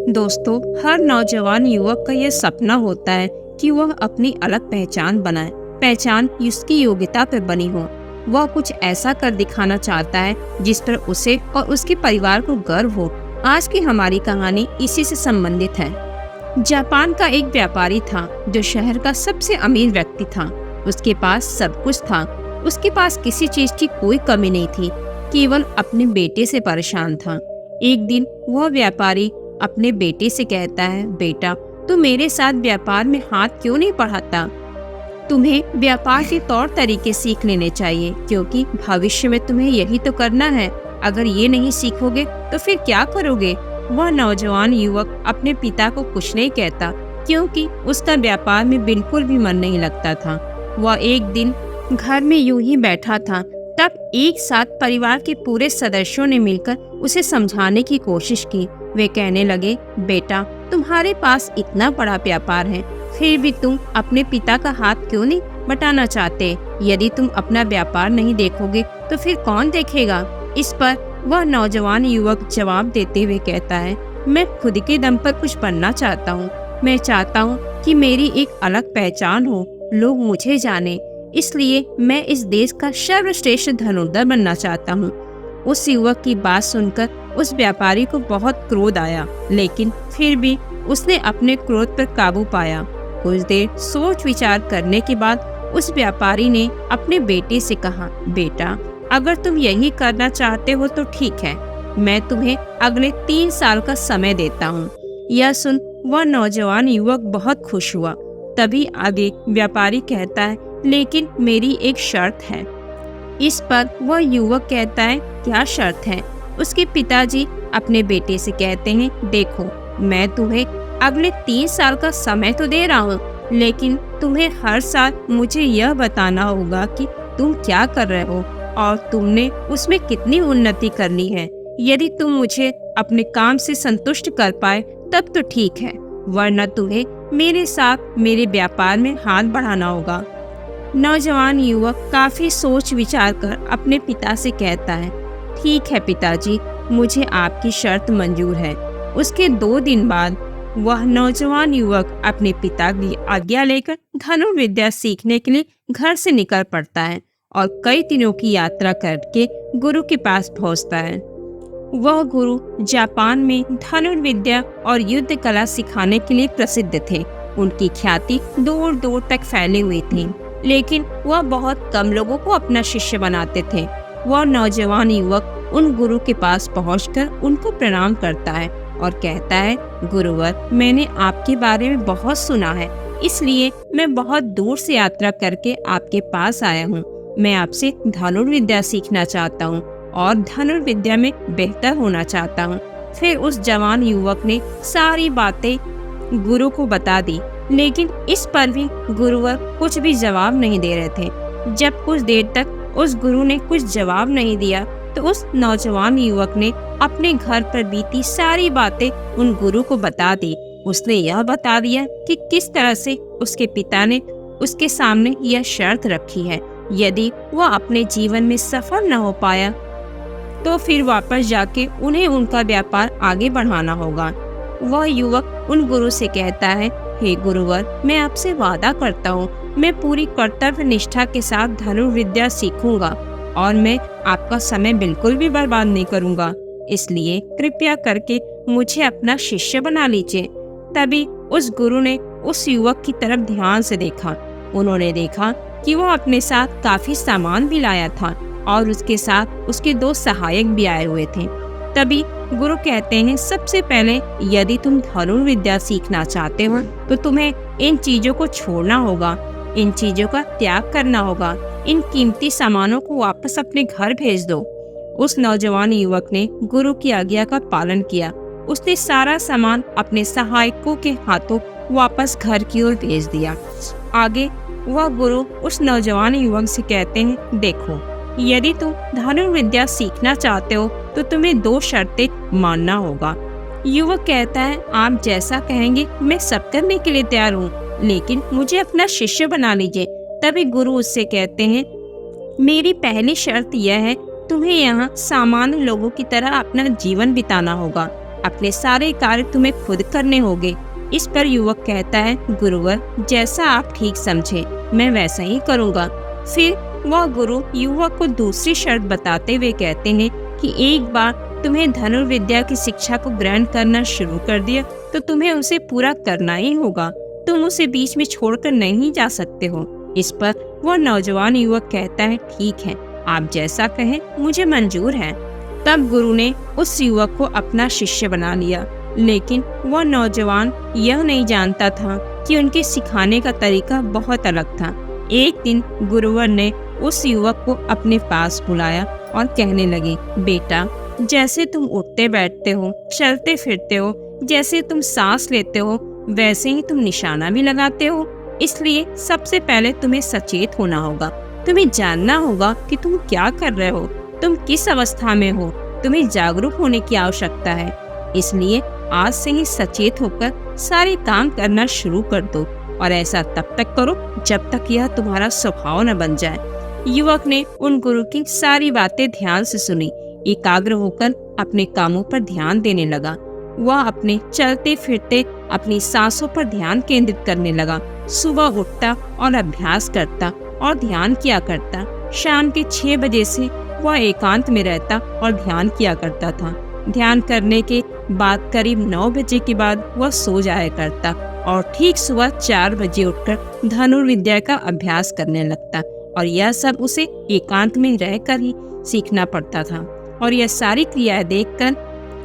दोस्तों, हर नौजवान युवक का यह सपना होता है कि वह अपनी अलग पहचान बनाए। पहचान उसकी योग्यता पर बनी हो। वह कुछ ऐसा कर दिखाना चाहता है जिस पर उसे और उसके परिवार को गर्व हो। आज की हमारी कहानी इसी से संबंधित है। जापान का एक व्यापारी था जो शहर का सबसे अमीर व्यक्ति था। उसके पास सब कुछ था। उसके पास किसी चीज की कोई कमी नहीं थी, केवल अपने बेटे से परेशान था। एक दिन वह व्यापारी अपने बेटे से कहता है, बेटा, तू मेरे साथ व्यापार में हाथ क्यों नहीं बढ़ाता? तुम्हें व्यापार के तौर तरीके सीख लेने चाहिए, क्योंकि भविष्य में तुम्हें यही तो करना है। अगर ये नहीं सीखोगे तो फिर क्या करोगे? वह नौजवान युवक अपने पिता को कुछ नहीं कहता, क्योंकि उसका व्यापार में बिल्कुल भी मन नहीं लगता था। वह एक दिन घर में यूं ही बैठा था, तब एक साथ परिवार के पूरे सदस्यों ने मिलकर उसे समझाने की कोशिश की। वे कहने लगे, बेटा, तुम्हारे पास इतना बड़ा व्यापार है, फिर भी तुम अपने पिता का हाथ क्यों नहीं बटाना चाहते? यदि तुम अपना व्यापार नहीं देखोगे तो फिर कौन देखेगा? इस पर वह नौजवान युवक जवाब देते हुए कहता है, मैं खुद के दम पर कुछ बनना चाहता हूँ। मैं चाहता हूँ कि मेरी एक अलग पहचान हो, लोग मुझे जाने। इसलिए मैं इस देश का सर्वश्रेष्ठ धनुर्धर बनना चाहता हूँ। उस युवक की बात सुनकर उस व्यापारी को बहुत क्रोध आया, लेकिन फिर भी उसने अपने क्रोध पर काबू पाया। कुछ देर सोच विचार करने के बाद उस व्यापारी ने अपने बेटे से कहा, बेटा, अगर तुम यही करना चाहते हो तो ठीक है, मैं तुम्हें अगले 3 साल का समय देता हूँ। यह सुन वह नौजवान युवक बहुत खुश हुआ। तभी आगे व्यापारी कहता है, लेकिन मेरी एक शर्त है। इस पर वह युवक कहता है, क्या शर्त है? उसके पिताजी अपने बेटे से कहते हैं, देखो, मैं तुम्हें अगले 3 साल का समय तो दे रहा हूँ, लेकिन तुम्हें हर साल मुझे यह बताना होगा कि तुम क्या कर रहे हो और तुमने उसमें कितनी उन्नति करनी है। यदि तुम मुझे अपने काम से संतुष्ट कर पाए तब तो ठीक है, वरना तुम्हें मेरे साथ मेरे व्यापार में हाथ बढ़ाना होगा। नौजवान युवक काफी सोच विचार कर अपने पिता से कहता है, ठीक है पिताजी, मुझे आपकी शर्त मंजूर है। उसके 2 दिन बाद वह नौजवान युवक अपने पिता की आज्ञा लेकर धनुर्विद्या सीखने के लिए घर से निकल पड़ता है और कई दिनों की यात्रा करके गुरु के पास पहुंचता है। वह गुरु जापान में धनुर्विद्या और युद्ध कला सिखाने के लिए प्रसिद्ध थे। उनकी ख्याति दूर दूर तक फैली हुई थी, लेकिन वह बहुत कम लोगों को अपना शिष्य बनाते थे। वह नौजवान युवक उन गुरु के पास पहुंचकर उनको प्रणाम करता है और कहता है, गुरुवर, मैंने आपके बारे में बहुत सुना है, इसलिए मैं बहुत दूर से यात्रा करके आपके पास आया हूँ। मैं आपसे धनुर्विद्या सीखना चाहता हूँ और धनुर्विद्या में बेहतर होना चाहता हूँ। फिर उस जवान युवक ने सारी बातें गुरु को बता दी, लेकिन इस पर भी गुरुवर कुछ भी जवाब नहीं दे रहे थे। जब कुछ देर तक उस गुरु ने कुछ जवाब नहीं दिया तो उस नौजवान युवक ने अपने घर पर बीती सारी बातें उन गुरु को बता दी। उसने यह बता दिया कि किस तरह से उसके पिता ने उसके सामने यह शर्त रखी है, यदि वह अपने जीवन में सफल न हो पाया तो फिर वापस जाके उन्हें उनका व्यापार आगे बढ़ाना होगा। वह युवक उन गुरु से कहता है, हे गुरुवर, मैं आपसे वादा करता हूँ, मैं पूरी कर्तव्य निष्ठा के साथ धनुर्विद्या सीखूंगा और मैं आपका समय बिल्कुल भी बर्बाद नहीं करूंगा। इसलिए कृपया करके मुझे अपना शिष्य बना लीजिए। तभी उस गुरु ने उस युवक की तरफ ध्यान से देखा। उन्होंने देखा कि वह अपने साथ काफी सामान भी लाया था और उसके साथ उसके 2 सहायक भी आए हुए थे। तभी गुरु कहते हैं, सबसे पहले यदि तुम धनुर्विद्या सीखना चाहते हो तो तुम्हें इन चीजों को छोड़ना होगा, इन चीजों का त्याग करना होगा। इन कीमती सामानों को वापस अपने घर भेज दो। उस नौजवान युवक ने गुरु की आज्ञा का पालन किया। उसने सारा सामान अपने सहायकों के हाथों वापस घर की ओर भेज दिया। आगे वह गुरु उस नौजवान युवक से कहते हैं, देखो, यदि तुम धनुर्विद्या सीखना चाहते हो तो तुम्हें 2 शर्तें मानना होगा। युवक कहता है, आप जैसा कहेंगे मैं सब करने के लिए तैयार हूँ, लेकिन मुझे अपना शिष्य बना लीजिए। तभी गुरु उससे कहते हैं, मेरी पहली शर्त यह है, तुम्हें यहाँ सामान्य लोगों की तरह अपना जीवन बिताना होगा। अपने सारे कार्य तुम्हें खुद करने होंगे। इस पर युवक कहता है, गुरुवर जैसा आप ठीक समझे मैं वैसा ही करूँगा। फिर वह गुरु युवक को दूसरी शर्त बताते हुए कहते हैं कि एक बार तुम्हें धनुर्विद्या की शिक्षा को ग्रहण करना शुरू कर दिया तो तुम्हें उसे पूरा करना ही होगा। तुम उसे बीच में छोड़कर नहीं जा सकते हो। इस पर वह नौजवान युवक कहता है, ठीक है, आप जैसा कहें मुझे मंजूर है। तब गुरु ने उस युवक को अपना शिष्य बना लिया, लेकिन वह नौजवान यह नहीं जानता था कि उनके सिखाने का तरीका बहुत अलग था। एक दिन गुरुवर ने उस युवक को अपने पास बुलाया और कहने लगे, बेटा जैसे तुम उठते बैठते हो, चलते फिरते हो, जैसे तुम सांस लेते हो, वैसे ही तुम निशाना भी लगाते हो। इसलिए सबसे पहले तुम्हें सचेत होना होगा। तुम्हें जानना होगा कि तुम क्या कर रहे हो, तुम किस अवस्था में हो। तुम्हें जागरूक होने की आवश्यकता है। इसलिए आज से ही सचेत होकर सारे काम करना शुरू कर दो और ऐसा तब तक करो जब तक यह तुम्हारा स्वभाव न बन जाए। युवक ने उन गुरु की सारी बातें ध्यान से सुनी, एकाग्र होकर अपने कामों पर ध्यान देने लगा। वह अपने चलते फिरते अपनी सांसों पर ध्यान केंद्रित करने लगा। सुबह उठता और अभ्यास करता और ध्यान किया करता। शाम के 6 बजे से वह एकांत में रहता और ध्यान किया करता था। ध्यान करने के बाद करीब 9 बजे के बाद वह सो जाया करता और ठीक सुबह 4 बजे उठकर धनुर्विद्या का अभ्यास करने लगता। और यह सब उसे एकांत में रहकर ही सीखना पड़ता था। और यह सारी क्रियाएं देखकर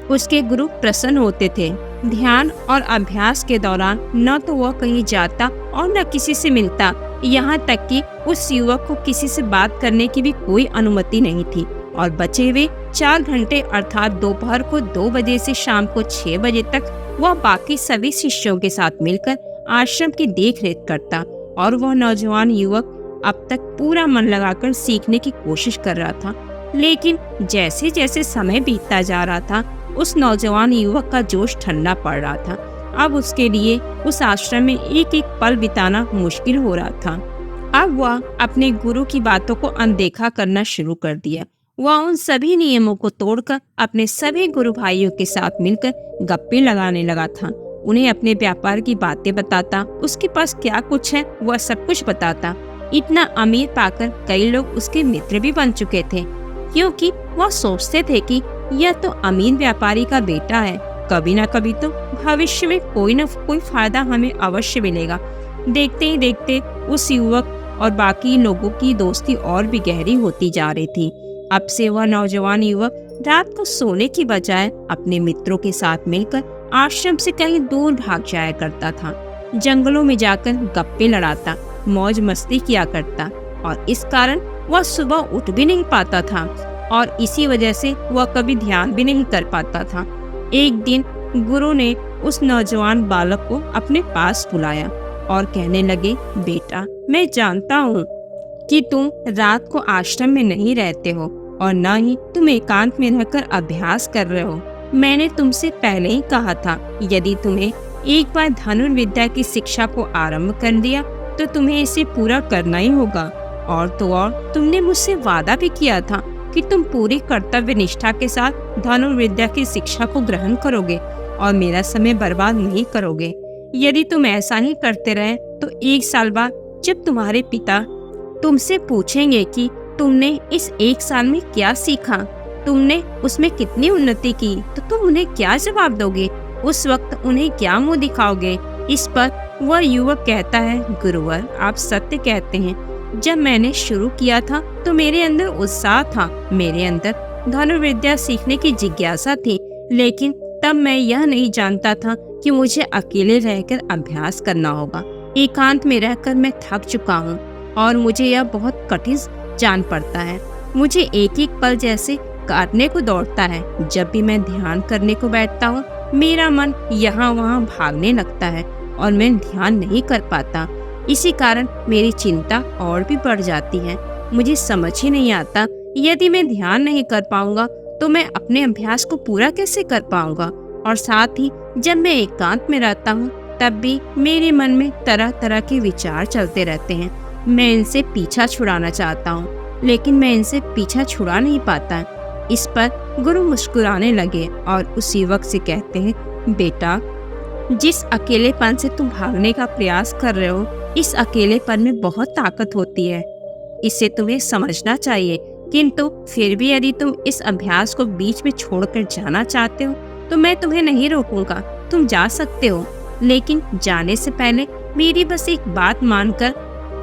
उसके गुरु प्रसन्न होते थे। ध्यान और अभ्यास के दौरान न तो वह कहीं जाता और न किसी से मिलता। यहाँ तक कि उस युवक को किसी से बात करने की भी कोई अनुमति नहीं थी। और बचे हुए 4 घंटे अर्थात दोपहर को 2 बजे से शाम को 6 बजे तक वह बाकी सभी शिष्यों के साथ मिलकर आश्रम की देखरेख करता। और वह नौजवान युवक अब तक पूरा मन लगाकर सीखने की कोशिश कर रहा था। लेकिन जैसे जैसे समय बीतता जा रहा था, उस नौजवान युवक का जोश ठंडा पड़ रहा था। अब उसके लिए उस आश्रम में एक एक पल बिताना मुश्किल हो रहा था। अब वह अपने गुरु की बातों को अनदेखा करना शुरू कर दिया। वह उन सभी नियमों को तोड़कर अपने सभी गुरु भाइयों के साथ मिलकर गप्पे लगाने लगा था। उन्हें अपने व्यापार की बातें बताता, उसके पास क्या कुछ है वह सब कुछ बताता। इतना अमीर पाकर कई लोग उसके मित्र भी बन चुके थे, क्योंकि वह सोचते थे कि यह तो अमीर व्यापारी का बेटा है, कभी न कभी तो भविष्य में कोई न कोई फायदा हमें अवश्य मिलेगा। देखते ही देखते उस युवक और बाकी लोगों की दोस्ती और भी गहरी होती जा रही थी। अब से वह नौजवान युवक रात को सोने की बजाय अपने मित्रों के साथ मिलकर आश्रम से कहीं दूर भाग जाया करता था। जंगलों में जाकर गप्पे लड़ाता, मौज मस्ती किया करता और इस कारण वह सुबह उठ भी नहीं पाता था और इसी वजह से वह कभी ध्यान भी नहीं कर पाता था। एक दिन गुरु ने उस नौजवान बालक को अपने पास बुलाया और कहने लगे, बेटा मैं जानता हूँ कि तुम रात को आश्रम में नहीं रहते हो और न ही तुम एकांत में रहकर अभ्यास कर रहे हो। मैंने तुमसे पहले ही कहा था, यदि तुम्हें एक बार धनुर्विद्या की शिक्षा को आरंभ कर दिया तो तुम्हें इसे पूरा करना ही होगा। और तो और तुमने मुझसे वादा भी किया था कि तुम पूरी कर्तव्य निष्ठा के साथ धनुर्विद्या की शिक्षा को ग्रहण करोगे और मेरा समय बर्बाद नहीं करोगे। यदि तुम ऐसा ही करते रहे तो 1 साल बाद जब तुम्हारे पिता तुमसे पूछेंगे कि तुमने इस 1 साल में क्या सीखा, तुमने उसमें कितनी उन्नति की, तो तुम उन्हें क्या जवाब दोगे? उस वक्त उन्हें क्या मुंह दिखाओगे? इस पर वह युवक कहता है, गुरुवर आप सत्य कहते हैं। जब मैंने शुरू किया था तो मेरे अंदर उत्साह था, मेरे अंदर धनुर्विद्या सीखने की जिज्ञासा थी, लेकिन तब मैं यह नहीं जानता था कि मुझे अकेले रहकर अभ्यास करना होगा। एकांत में रहकर मैं थक चुका हूँ और मुझे यह बहुत कठिन जान पड़ता है। मुझे एक एक पल जैसे काटने को दौड़ता है। जब भी मैं ध्यान करने को बैठता हूँ मेरा मन यहाँ वहाँ भागने लगता है और मैं ध्यान नहीं कर पाता। इसी कारण मेरी चिंता और भी बढ़ जाती है। मुझे समझ ही नहीं आता, यदि मैं ध्यान नहीं कर पाऊंगा तो मैं अपने अभ्यास को पूरा कैसे कर पाऊंगा। और साथ ही जब मैं एकांत में रहता हूँ तब भी मेरे मन में तरह तरह के विचार चलते रहते हैं। मैं इनसे पीछा छुड़ाना चाहता हूँ लेकिन मैं इनसे पीछा छुड़ा नहीं पाता। इस पर गुरु मुस्कुराने लगे और उस युवक से कहते हैं, बेटा, जिस अकेलेपन से तुम भागने का प्रयास कर रहे हो, इस अकेलेपन में बहुत ताकत होती है। इसे तुम्हें समझना चाहिए। किंतु फिर भी यदि तुम इस अभ्यास को बीच में छोड़कर जाना चाहते हो तो मैं तुम्हें नहीं रोकूंगा, तुम जा सकते हो। लेकिन जाने से पहले मेरी बस एक बात मानकर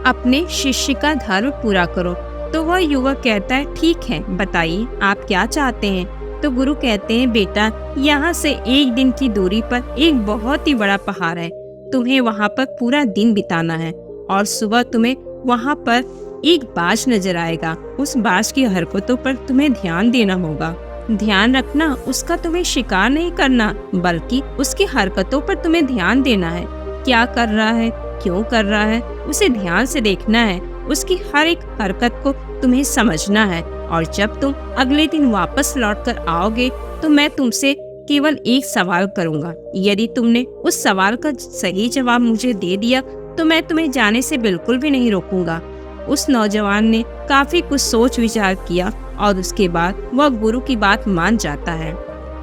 अपने शिष्य का धर्म पूरा करो। तो वह युवक कहता है, ठीक है, बताइए आप क्या चाहते हैं। तो गुरु कहते हैं, बेटा, यहाँ से एक दिन की दूरी पर एक बहुत ही बड़ा पहाड़ है। तुम्हें वहाँ पर पूरा दिन बिताना है और सुबह तुम्हें वहाँ पर एक बाज नजर आएगा। उस बाज की हरकतों पर तुम्हें ध्यान देना होगा। ध्यान रखना, उसका तुम्हें शिकार नहीं करना, बल्कि उसकी हरकतों पर तुम्हें ध्यान देना है। क्या कर रहा है, क्यों कर रहा है, उसे ध्यान से देखना है। उसकी हर एक हरकत को तुम्हें समझना है। और जब तुम अगले दिन वापस लौटकर आओगे तो मैं तुमसे केवल एक सवाल करूंगा। यदि तुमने उस सवाल का सही जवाब मुझे दे दिया तो मैं तुम्हें जाने से बिल्कुल भी नहीं रोकूंगा। उस नौजवान ने काफी कुछ सोच विचार किया और उसके बाद वह गुरु की बात मान जाता है।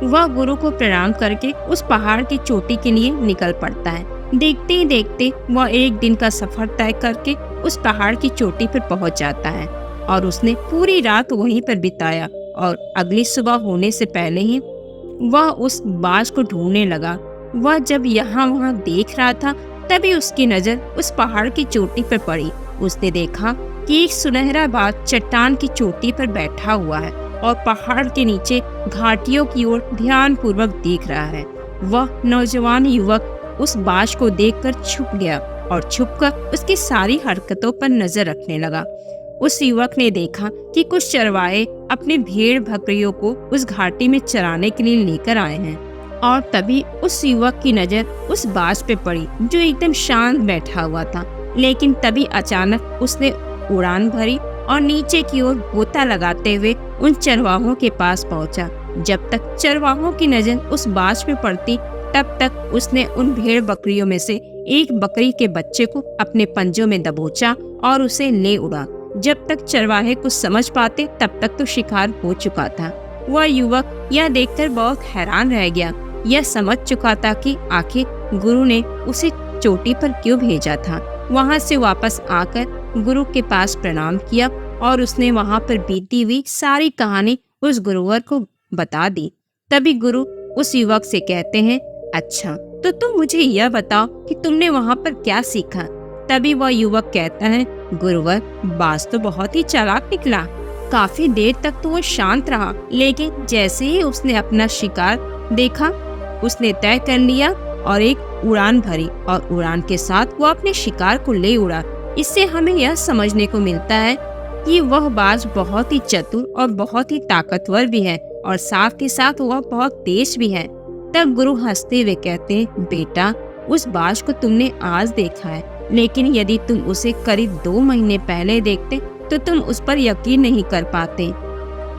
वह गुरु को प्रणाम करके उस पहाड़ की चोटी के लिए निकल पड़ता है। देखते ही देखते वह एक दिन का सफर तय करके उस पहाड़ की चोटी पर पहुंच जाता है और उसने पूरी रात वहीं पर बिताया। और अगली सुबह होने से पहले ही वह उस बाज को ढूंढने लगा। वह जब यहाँ वहाँ देख रहा था तभी उसकी नजर उस पहाड़ की चोटी पर पड़ी। उसने देखा कि एक सुनहरा बाज चट्टान की चोटी पर बैठा हुआ है और पहाड़ के नीचे घाटियों की ओर ध्यानपूर्वक देख रहा है। वह नौजवान युवक उस बाज को देखकर छुप गया और छुपकर उसकी सारी हरकतों पर नजर रखने लगा। उस युवक ने देखा कि कुछ चरवाहे अपने भेड़ बकरियों को उस घाटी में चराने के लिए लेकर आए हैं और तभी उस युवक की नजर उस बाज पे पड़ी जो एकदम शांत बैठा हुआ था। लेकिन तभी अचानक उसने उड़ान भरी और नीचे की ओर गोता लगाते हुए उन चरवाहों के पास पहुंचा। जब तक चरवाहों की नजर उस बाज पे पड़ती तब तक उसने उन भेड़ बकरियों में से एक बकरी के बच्चे को अपने पंजों में दबोचा और उसे ले उड़ा। जब तक चरवाहे कुछ समझ पाते तब तक तो शिकार हो चुका था। वह युवक यह देखकर बहुत हैरान रह गया। यह समझ चुका था कि आखिर गुरु ने उसे चोटी पर क्यों भेजा था। वहां से वापस आकर गुरु के पास प्रणाम किया और उसने वहां पर बीती हुई सारी कहानी उस गुरुवर को बता दी। तभी गुरु उस युवक से कहते हैं, अच्छा, तो तुम मुझे यह बताओ कि तुमने वहां पर क्या सीखा। तभी वह युवक कहता है, गुरुवर, बाज तो बहुत ही चालाक निकला। काफी देर तक तो वो शांत रहा, लेकिन जैसे ही उसने अपना शिकार देखा उसने तय कर लिया और एक उड़ान भरी और उड़ान के साथ वो अपने शिकार को ले उड़ा। इससे हमें यह समझने को मिलता है कि वह बाज बहुत ही चतुर और बहुत ही ताकतवर भी है और साथ ही साथ वह बहुत तेज भी है। तब गुरु हंसते हुए कहते हैं, बेटा, उस बाज को तुमने आज देखा है, लेकिन यदि तुम उसे करीब 2 महीने पहले देखते तो तुम उस पर यकीन नहीं कर पाते।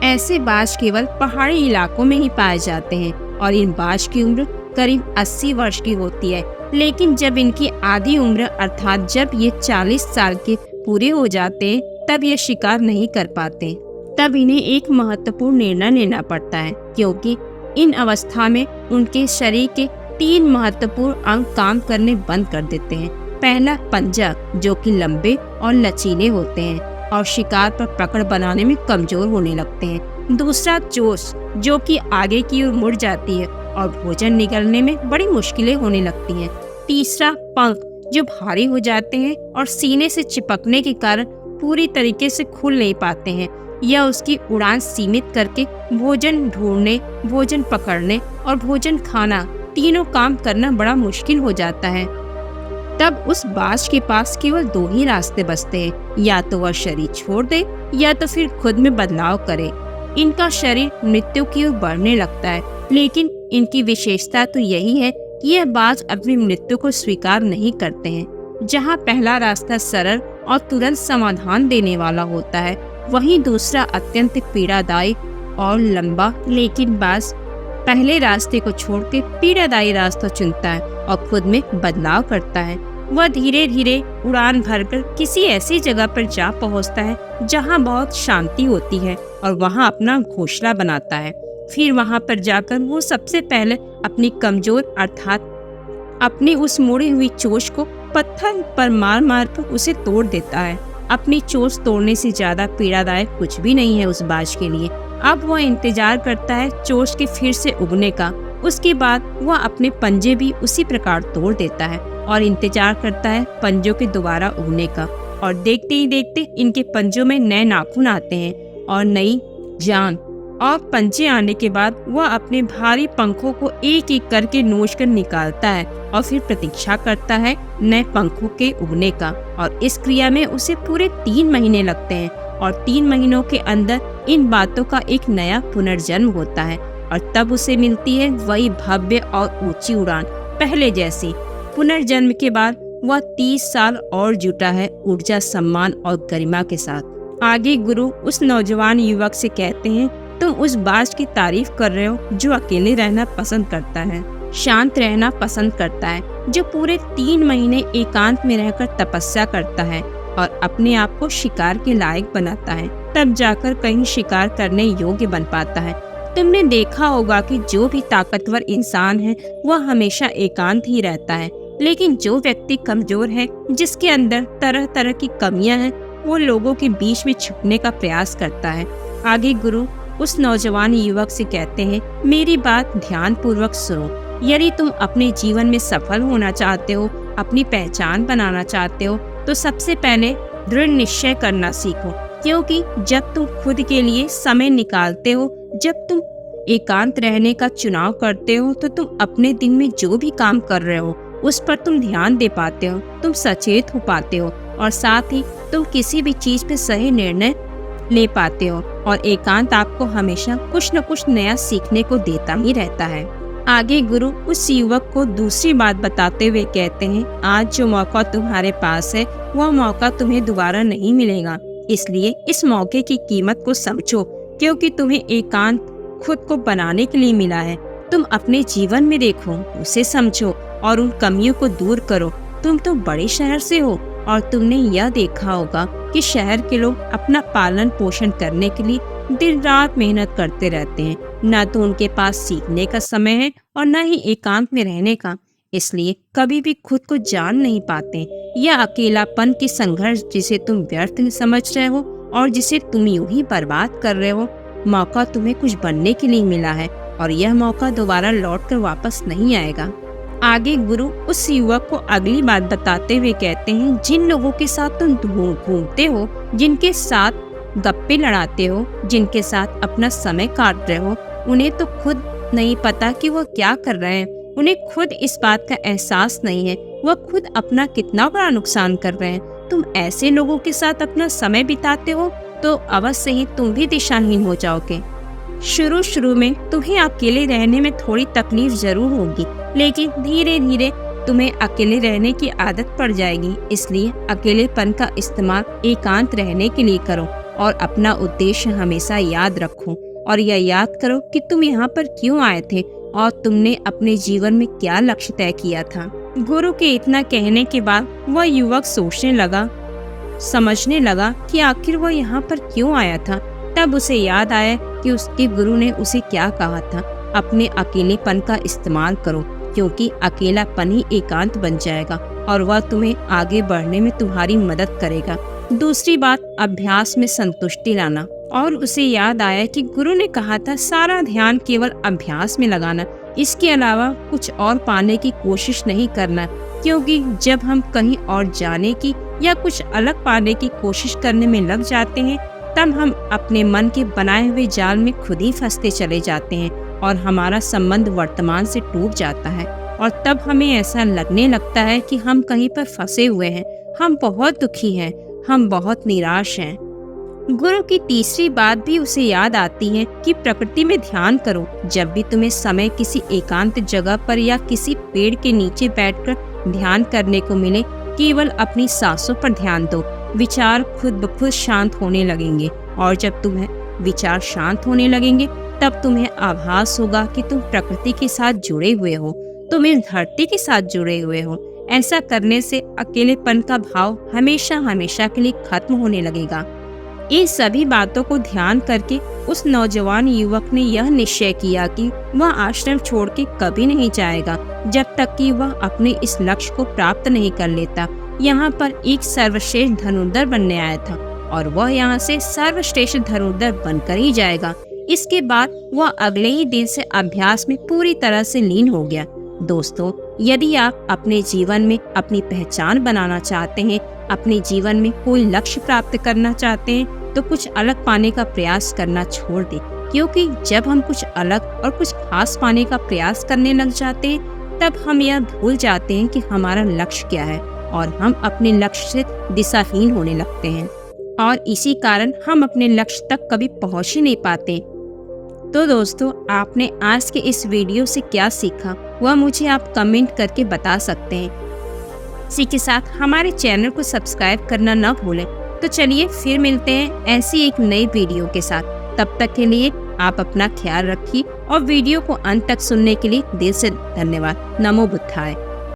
ऐसे बाज केवल पहाड़ी इलाकों में ही पाए जाते हैं और इन बाज की उम्र करीब 80 वर्ष की होती है। लेकिन जब इनकी आधी उम्र अर्थात जब ये 40 साल के पूरे हो जाते हैं तब ये शिकार नहीं कर पाते। तब इन्हें एक महत्वपूर्ण निर्णय लेना पड़ता है, क्योंकि इन अवस्था में उनके शरीर के 3 महत्वपूर्ण अंग काम करने बंद कर देते हैं। पहला, पंजा, जो कि लंबे और लचीले होते हैं और शिकार पर पकड़ बनाने में कमजोर होने लगते हैं। दूसरा, चोंच, जो कि आगे की ओर मुड़ जाती है और भोजन निगलने में बड़ी मुश्किलें होने लगती हैं। तीसरा, पंख, जो भारी हो जाते हैं और सीने से चिपकने के कारण पूरी तरीके से खुल नहीं पाते हैं। यह उसकी उड़ान सीमित करके भोजन ढूंढने, भोजन पकड़ने और भोजन खाना तीनों काम करना बड़ा मुश्किल हो जाता है। तब उस बाज के पास केवल 2 ही रास्ते बचते हैं, या तो वह शरीर छोड़ दे या तो फिर खुद में बदलाव करे। इनका शरीर मृत्यु की ओर बढ़ने लगता है, लेकिन इनकी विशेषता तो यही है कि यह बाज अपनी मृत्यु को स्वीकार नहीं करते हैं। जहाँ पहला रास्ता सरल और तुरंत समाधान देने वाला होता है, वहीं दूसरा अत्यंत पीड़ादायी और लंबा। लेकिन बाज पहले रास्ते को छोड़ के पीड़ादायी रास्ता चुनता है और खुद में बदलाव करता है। वह धीरे धीरे उड़ान भरकर किसी ऐसी जगह पर जा पहुंचता है जहां बहुत शांति होती है और वहां अपना घोंसला बनाता है। फिर वहां पर जाकर वो सबसे पहले अपनी कमजोर अर्थात अपनी उस मुड़ी हुई चोंच को पत्थर पर मार मार कर उसे तोड़ देता है। अपनी चोंच तोड़ने से ज्यादा पीड़ादायक कुछ भी नहीं है उस बाज के लिए। अब वह इंतजार करता है चोंच के फिर से उगने का। उसके बाद वह अपने पंजे भी उसी प्रकार तोड़ देता है और इंतजार करता है पंजों के दोबारा उगने का। और देखते ही देखते इनके पंजों में नए नाखून आते हैं और नई जान। और पंजे आने के बाद वह अपने भारी पंखों को एक एक करके नोचकर निकालता है और फिर प्रतीक्षा करता है नए पंखों के उगने का। और इस क्रिया में उसे पूरे 3 महीने लगते हैं और 3 महीनों के अंदर इन बातों का एक नया पुनर्जन्म होता है और तब उसे मिलती है वही भव्य और ऊंची उड़ान पहले जैसी। पुनर्जन्म के बाद वह 30 साल और जुटा है ऊर्जा, सम्मान और गरिमा के साथ। आगे गुरु उस नौजवान युवक से कहते हैं, तुम उस बाज की तारीफ कर रहे हो जो अकेले रहना पसंद करता है, शांत रहना पसंद करता है, जो पूरे 3 महीने एकांत में रहकर तपस्या करता है और अपने आप को शिकार के लायक बनाता है, तब जाकर कहीं शिकार करने योग्य बन पाता है। तुमने देखा होगा कि जो भी ताकतवर इंसान है वह हमेशा एकांत ही रहता है, लेकिन जो व्यक्ति कमजोर है, जिसके अंदर तरह तरह की कमियां हैं, वो लोगों के बीच में छुपने का प्रयास करता है। आगे गुरु उस नौजवान युवक से कहते हैं, मेरी बात ध्यान पूर्वक सुनो। यदि तुम अपने जीवन में सफल होना चाहते हो, अपनी पहचान बनाना चाहते हो, तो सबसे पहले दृढ़ निश्चय करना सीखो। क्योंकि जब तुम खुद के लिए समय निकालते हो, जब तुम एकांत रहने का चुनाव करते हो, तो तुम अपने दिन में जो भी काम कर रहे हो उस पर तुम ध्यान दे पाते हो, तुम सचेत हो पाते हो और साथ ही तुम किसी भी चीज पे सही निर्णय ले पाते हो। और एकांत आपको हमेशा कुछ न कुछ नया सीखने को देता ही रहता है। आगे गुरु उस युवक को दूसरी बात बताते हुए कहते हैं, आज जो मौका तुम्हारे पास है वह मौका तुम्हें दोबारा नहीं मिलेगा, इसलिए इस मौके की कीमत को समझो, क्योंकि तुम्हें एकांत खुद को बनाने के लिए मिला है। तुम अपने जीवन में देखो, उसे समझो और उन कमियों को दूर करो। तुम तो बड़े शहर से हो और तुमने यह देखा होगा कि शहर के लोग अपना पालन पोषण करने के लिए दिन रात मेहनत करते रहते हैं। न तो उनके पास सीखने का समय है और न ही एकांत में रहने का, इसलिए कभी भी खुद को जान नहीं पाते। यह अकेलापन की संघर्ष जिसे तुम व्यर्थ समझ रहे हो और जिसे तुम यूं ही बर्बाद कर रहे हो, मौका तुम्हें कुछ बनने के लिए मिला है और यह मौका दोबारा लौटकर वापस नहीं आएगा। आगे गुरु उस युवक को अगली बात बताते हुए कहते हैं, जिन लोगों के साथ तुम घूमते हो, जिनके साथ गप्पे लड़ाते हो, जिनके साथ अपना समय काट रहे हो, उन्हें तो खुद नहीं पता कि वह क्या कर रहे हैं। उन्हें खुद इस बात का एहसास नहीं है वह खुद अपना कितना बड़ा नुकसान कर रहे हैं। तुम ऐसे लोगों के साथ अपना समय बिताते हो तो अवश्य ही तुम भी दिशाहीन हो जाओगे। शुरू में तुम्हें अकेले रहने में थोड़ी तकलीफ जरूर होगी, लेकिन धीरे धीरे तुम्हें अकेले रहने की आदत पड़ जाएगी। इसलिए अकेलेपन का इस्तेमाल एकांत रहने के लिए करो और अपना उद्देश्य हमेशा याद रखो और यह याद करो कि तुम यहाँ पर क्यों आए थे और तुमने अपने जीवन में क्या लक्ष्य तय किया था। गुरु के इतना कहने के बाद वह युवक सोचने लगा, समझने लगा कि आखिर वह यहाँ पर क्यों आया था। तब उसे याद आया कि उसके गुरु ने उसे क्या कहा था, अपने अकेलेपन का इस्तेमाल करो, क्योंकि अकेलापन ही एकांत बन जाएगा और वह तुम्हें आगे बढ़ने में तुम्हारी मदद करेगा। दूसरी बात, अभ्यास में संतुष्टि लाना। और उसे याद आया कि गुरु ने कहा था सारा ध्यान केवल अभ्यास में लगाना, इसके अलावा कुछ और पाने की कोशिश नहीं करना, क्योंकि जब हम कहीं और जाने की या कुछ अलग पाने की कोशिश करने में लग जाते हैं, तब हम अपने मन के बनाए हुए जाल में खुद ही फंसते चले जाते हैं और हमारा संबंध वर्तमान से टूट जाता है और तब हमें ऐसा लगने लगता है कि हम कहीं पर फंसे हुए हैं, हम बहुत दुखी हैं, हम बहुत निराश हैं। गुरु की तीसरी बात भी उसे याद आती है कि प्रकृति में ध्यान करो। जब भी तुम्हें समय किसी एकांत जगह पर या किसी पेड़ के नीचे बैठकर ध्यान करने को मिले, केवल अपनी सांसों पर ध्यान दो। विचार खुद ब खुद शांत होने लगेंगे और जब तुम्हें विचार शांत होने लगेंगे तब तुम्हें आभास होगा कि तुम प्रकृति के साथ जुड़े हुए हो, तुम इस धरती के साथ जुड़े हुए हो। ऐसा करने से अकेलेपन का भाव हमेशा हमेशा के लिए खत्म होने लगेगा। इन सभी बातों को ध्यान करके उस नौजवान युवक ने यह निश्चय किया कि वह आश्रम छोड़ के कभी नहीं जाएगा जब तक कि वह अपने इस लक्ष्य को प्राप्त नहीं कर लेता। यहाँ पर एक सर्वश्रेष्ठ धनुर्धर बनने आया था और वह यहाँ से सर्वश्रेष्ठ धनुर्धर बनकर ही जाएगा। इसके बाद वह अगले ही दिन से अभ्यास में पूरी तरह से लीन हो गया। दोस्तों, यदि आप अपने जीवन में अपनी पहचान बनाना चाहते हैं, अपने जीवन में कोई लक्ष्य प्राप्त करना चाहते हैं, तो कुछ अलग पाने का प्रयास करना छोड़ दें, क्योंकि जब हम कुछ अलग और कुछ खास पाने का प्रयास करने लग जाते हैं तब हम यह भूल जाते हैं कि हमारा लक्ष्य क्या है और हम अपने लक्ष्य से दिशाहीन होने लगते हैं और इसी कारण हम अपने लक्ष्य तक कभी पहुंच ही नहीं पाते। तो दोस्तों, आपने आज के इस वीडियो से क्या सीखा वह मुझे आप कमेंट करके बता सकते हैं। इसी के साथ हमारे चैनल को सब्सक्राइब करना न भूलें। तो चलिए फिर मिलते हैं ऐसी एक नई वीडियो के साथ। तब तक के लिए आप अपना ख्याल रखिए और वीडियो को अंत तक सुनने के लिए दिल से धन्यवाद। नमो बुद्धाय।